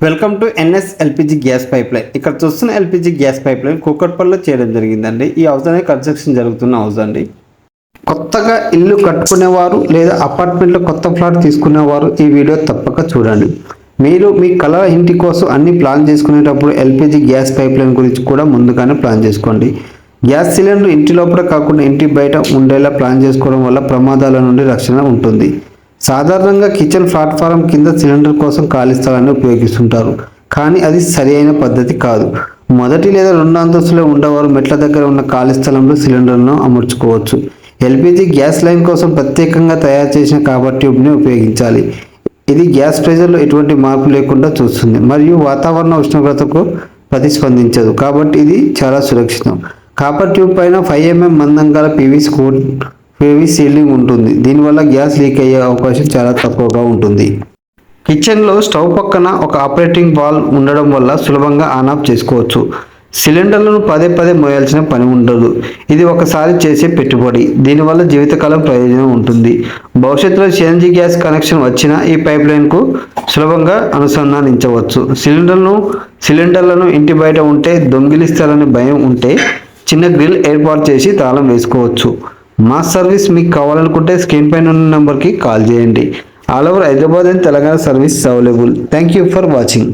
Welcome to NS LPG gas pipeline. ఇక్కడ చూస్తున్న LPG gas pipe line కూకట్పల్లిలో చేయడం జరిగిందండి. ఈ హౌస్ అనేది కన్స్ట్రక్షన్ జరుగుతున్న హౌస్ అండి. కొత్తగా ఇల్లు కట్టుకునేవారు లేదా అపార్ట్మెంట్లో కొత్త ఫ్లాట్ తీసుకునేవారు ఈ వీడియో తప్పక చూడండి. మీరు మీ కళ ఇంటి కోసం అన్ని ప్లాన్ చేసుకునేటప్పుడు ఎల్పిజి గ్యాస్ పైప్ లైన్ గురించి కూడా ముందుగానే ప్లాన్ చేసుకోండి. గ్యాస్ సిలిండర్ ఇంటి లోపల కాకుండా ఇంటి బయట ఉండేలా ప్లాన్ చేసుకోవడం వల్ల ప్రమాదాల నుండి రక్షణ ఉంటుంది. సాధారణంగా కిచెన్ ప్లాట్ఫారం కింద సిలిండర్ కోసం ఖాళీ స్థలాన్ని ఉపయోగిస్తుంటారు, కానీ అది సరి అయిన పద్ధతి కాదు. మొదటి లేదా రెండు అంతస్తులో ఉండేవారు మెట్ల దగ్గర ఉన్న ఖాళీ స్థలంలో సిలిండర్ను అమర్చుకోవచ్చు. ఎల్పిజి గ్యాస్ లైన్ కోసం ప్రత్యేకంగా తయారు చేసిన కాపర్ ట్యూబ్ని ఉపయోగించాలి. ఇది గ్యాస్ ప్రెషర్లో ఎటువంటి మార్పు లేకుండా చూస్తుంది మరియు వాతావరణ ఉష్ణోగ్రతకు ప్రతిస్పందించదు, కాబట్టి ఇది చాలా సురక్షితం. కాపర్ ట్యూబ్ పైన 5 mm మందం గల పీవీ సీలింగ్ ఉంటుంది. దీనివల్ల గ్యాస్ లీక్ అయ్యే అవకాశం చాలా తక్కువగా ఉంటుంది. కిచెన్లో స్టవ్ పక్కన ఒక ఆపరేటింగ్ వాల్వ్ ఉండడం వల్ల సులభంగా ఆన్ ఆఫ్ చేసుకోవచ్చు. సిలిండర్లను పదే పదే మోయాల్సిన పని ఉండదు. ఇది ఒకసారి చేసే పెట్టుబడి, దీనివల్ల జీవితకాలం ప్రయోజనం ఉంటుంది. భవిష్యత్తులో సిఎన్జి గ్యాస్ కనెక్షన్ వచ్చినా ఈ పైప్ లైన్కు సులభంగా అనుసంధానించవచ్చు. సిలిండర్లను ఇంటి బయట ఉంటే దొంగిలిస్తారని భయం ఉంటే చిన్న గ్రిల్ ఏర్పాటు చేసి తాళం వేసుకోవచ్చు. మా సర్వీస్ మీకు కావాలనుకుంటే స్క్రీన్ పైన ఉన్న నెంబర్కి కాల్ చేయండి. All over Hyderabad and Telangana service available. Thank you for watching.